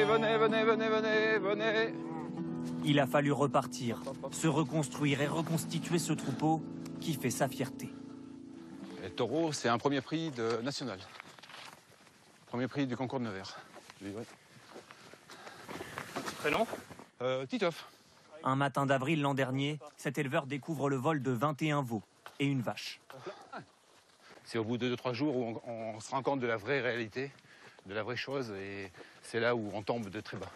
venez, venez, venez, venez, venez. Il a fallu repartir, se reconstruire et reconstituer ce troupeau qui fait sa fierté. Le taureau, c'est un premier prix national. Premier prix du concours de Nevers. Prénom Titoff. Un matin d'avril l'an dernier, cet éleveur découvre le vol de 21 veaux et une vache. C'est au bout de 2-3 jours où on se rend compte de la vraie réalité, de la vraie chose, et c'est là où on tombe de très bas.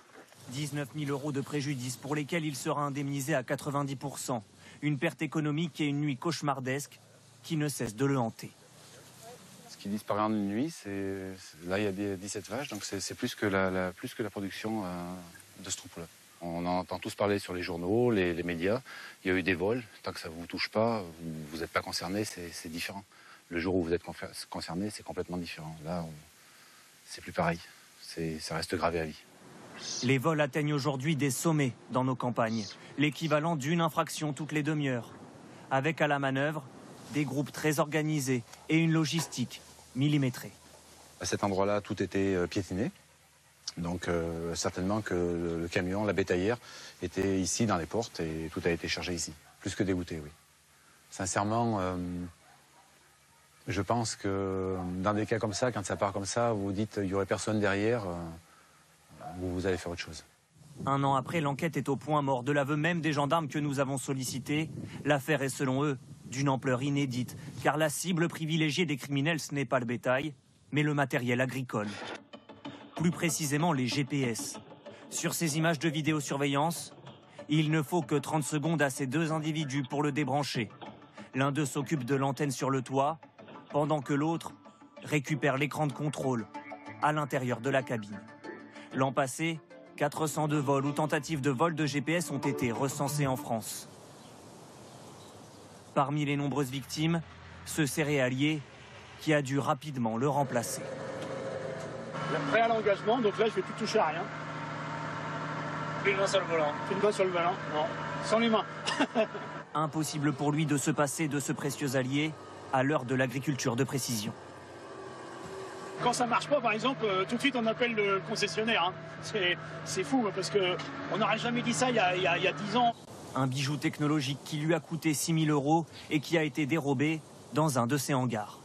19 000 € de préjudice pour lesquels il sera indemnisé à 90 %. Une perte économique et une nuit cauchemardesque qui ne cesse de le hanter. Ce qui disparaît en une nuit, là il y a 17 vaches, donc c'est plus que la production de ce troupeau-là. On en entend tous parler sur les journaux, les médias. Il y a eu des vols. Tant que ça ne vous touche pas, vous n'êtes pas concerné, c'est différent. Le jour où vous êtes concerné, c'est complètement différent. Là, c'est plus pareil. Ça reste gravé à vie. Les vols atteignent aujourd'hui des sommets dans nos campagnes. L'équivalent d'une infraction toutes les demi-heures. Avec à la manœuvre, des groupes très organisés et une logistique millimétrée. À cet endroit-là, tout était piétiné. Donc certainement que le camion, la bétaillère, était ici dans les portes et tout a été chargé ici. Plus que dégoûté, oui. Sincèrement, je pense que dans des cas comme ça, quand ça part comme ça, vous vous dites il n'y aurait personne derrière, vous allez faire autre chose. Un an après, l'enquête est au point mort. De l'aveu même des gendarmes que nous avons sollicités, l'affaire est selon eux d'une ampleur inédite. Car la cible privilégiée des criminels, ce n'est pas le bétail, mais le matériel agricole. Plus précisément les GPS. Sur ces images de vidéosurveillance, il ne faut que 30 secondes à ces deux individus pour le débrancher. L'un d'eux s'occupe de l'antenne sur le toit, pendant que l'autre récupère l'écran de contrôle à l'intérieur de la cabine. L'an passé, 402 vols ou tentatives de vol de GPS ont été recensés en France. Parmi les nombreuses victimes, ce céréalier qui a dû rapidement le remplacer. Prêt à l'engagement, donc là je vais plus toucher à rien. Plus une main sur le volant. Plus une main sur le volant, non, sans les mains. Impossible pour lui de se passer de ce précieux allié à l'heure de l'agriculture de précision. Quand ça marche pas, par exemple, tout de suite on appelle le concessionnaire. Hein. C'est fou parce qu'on n'aurait jamais dit ça il y a 10 ans. Un bijou technologique qui lui a coûté 6 000 € et qui a été dérobé dans un de ses hangars.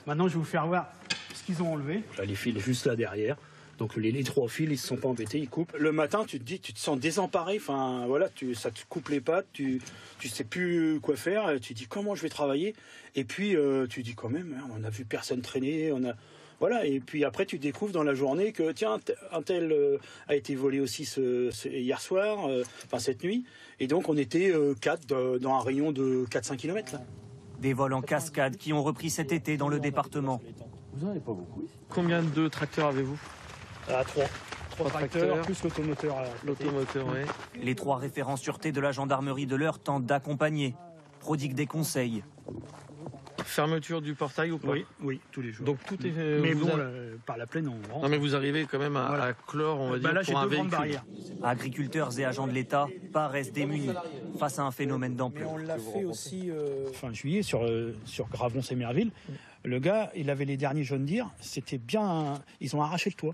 Maintenant je vais vous faire voir ce qu'ils ont enlevé. Là, les fils juste là derrière. Donc les 3 fils, ils se sont pas embêtés, ils coupent. Le matin, tu te sens désemparé. Enfin voilà, ça te coupe les pattes. Tu sais plus quoi faire. Tu te dis comment je vais travailler. Et puis tu dis quand même, on a vu personne traîner. Voilà. Et puis après, tu découvres dans la journée que tiens, un tel a été volé aussi hier soir, cette nuit. Et donc on était 4 dans un rayon de 4-5 km là. Des vols en cascade qui ont repris cet été dans le département. Vous n'en avez pas beaucoup ici. Combien de tracteurs avez-vous? 3 tracteurs, plus l'automoteur. L'automoteur, oui. Les 3 référents sûreté de la gendarmerie de l'Eure tentent d'accompagner, prodiguent des conseils. Fermeture du portail ou pas? Oui, tous les jours. Donc tout est... Mais bon, par la plaine, on rentre. Non mais vous arrivez quand même à clore, on va dire, Là, j'ai pour un 2 grandes véhicule. barrières. Agriculteurs et agents de l'État paraissent démunis face à un phénomène d'ampleur. On l'a fait aussi... Fin juillet, sur Gravon-Sémerville. Le gars, il avait les derniers John Deere. C'était bien... Ils ont arraché le toit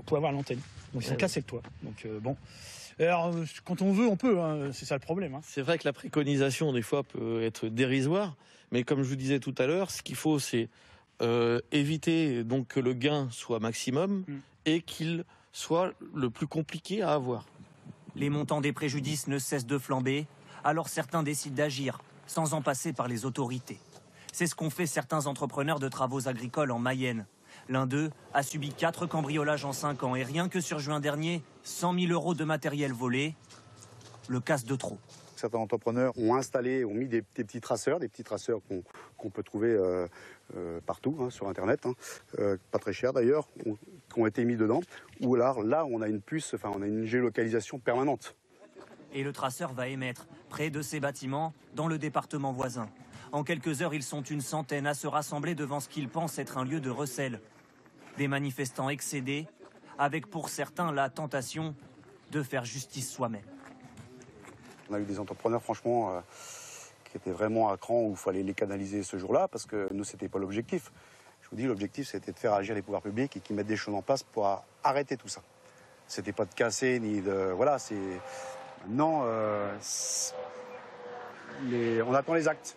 pour avoir l'antenne. Donc ils ont cassé le toit. Donc bon... Alors, quand on veut, on peut, hein. C'est ça le problème. Hein. C'est vrai que la préconisation, des fois, peut être dérisoire, mais comme je vous disais tout à l'heure, ce qu'il faut, c'est éviter donc que le gain soit maximum et qu'il soit le plus compliqué à avoir. Les montants des préjudices ne cessent de flamber, alors certains décident d'agir, sans en passer par les autorités. C'est ce qu'ont fait certains entrepreneurs de travaux agricoles en Mayenne. L'un d'eux a subi 4 cambriolages en 5 ans et rien que sur juin dernier, 100 000 € de matériel volé. Le casse de trop. Certains entrepreneurs ont mis des petits traceurs qu'on peut trouver partout sur Internet, pas très cher d'ailleurs, qui ont été mis dedans, où là on a une puce, on a une géolocalisation permanente. Et le traceur va émettre près de ces bâtiments dans le département voisin. En quelques heures, ils sont une centaine à se rassembler devant ce qu'ils pensent être un lieu de recel. Des manifestants excédés, avec pour certains la tentation de faire justice soi-même. On a eu des entrepreneurs franchement qui étaient vraiment à cran où il fallait les canaliser ce jour-là parce que nous c'était pas l'objectif. Je vous dis, l'objectif, c'était de faire agir les pouvoirs publics et qu'ils mettent des choses en place pour arrêter tout ça. C'était pas de casser, ni de... Voilà, c'est... Maintenant, on attend les actes.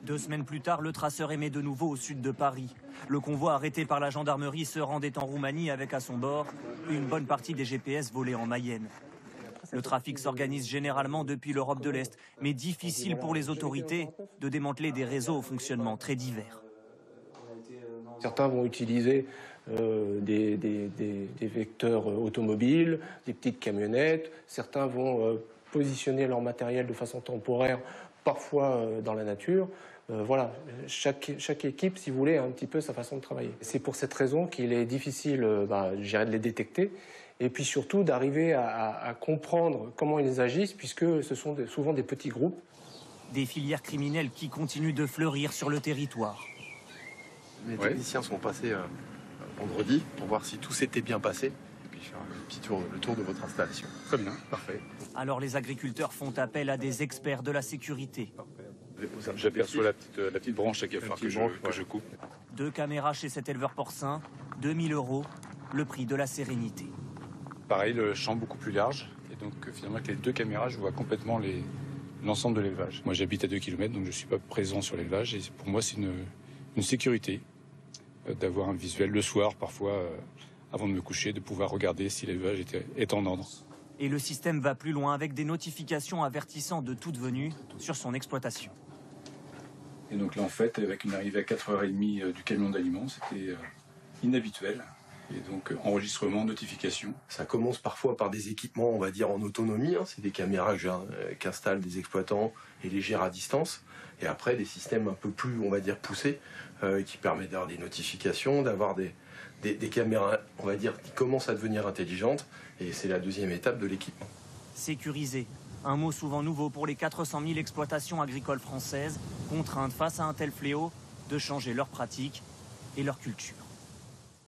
2 semaines plus tard, le traceur émet de nouveau au sud de Paris. Le convoi arrêté par la gendarmerie se rendait en Roumanie avec à son bord une bonne partie des GPS volés en Mayenne. Le trafic s'organise généralement depuis l'Europe de l'Est, mais difficile pour les autorités de démanteler des réseaux au fonctionnement très divers. Certains vont utiliser des vecteurs automobiles, des petites camionnettes. Certains vont positionner leur matériel de façon temporaire, parfois dans la nature. Voilà, chaque équipe, si vous voulez, a un petit peu sa façon de travailler. C'est pour cette raison qu'il est difficile, je dirais, de les détecter. Et puis surtout d'arriver à comprendre comment ils agissent, puisque ce sont souvent des petits groupes. Des filières criminelles qui continuent de fleurir sur le territoire. Les techniciens sont passés vendredi pour voir si tout s'était bien passé et puis faire le tour de votre installation. Très bien, parfait. Alors les agriculteurs font appel à des experts de la sécurité. J'aperçois la petite branche à cafard que je coupe. 2 caméras chez cet éleveur porcin, 2 000 €, le prix de la sérénité. Pareil, le champ beaucoup plus large. Et donc finalement, avec les 2 caméras, je vois complètement l'ensemble de l'élevage. Moi, j'habite à 2 km, donc je ne suis pas présent sur l'élevage. Et pour moi, c'est une sécurité d'avoir un visuel le soir, parfois, avant de me coucher, de pouvoir regarder si l'élevage est en ordre. Et le système va plus loin avec des notifications avertissant de toute venue sur son exploitation. Et donc là, en fait, avec une arrivée à 4h30 du camion d'aliments, c'était inhabituel. Et donc, enregistrement, notification. Ça commence parfois par des équipements, on va dire, en autonomie. C'est des caméras qu'installent des exploitants et les gèrent à distance. Et après, des systèmes un peu plus, on va dire, poussés, qui permettent d'avoir des notifications, d'avoir des caméras, on va dire, qui commencent à devenir intelligentes. Et c'est la 2e étape de l'équipement. Sécuriser, un mot souvent nouveau pour les 400 000 exploitations agricoles françaises, contraintes face à un tel fléau de changer leurs pratiques et leur culture.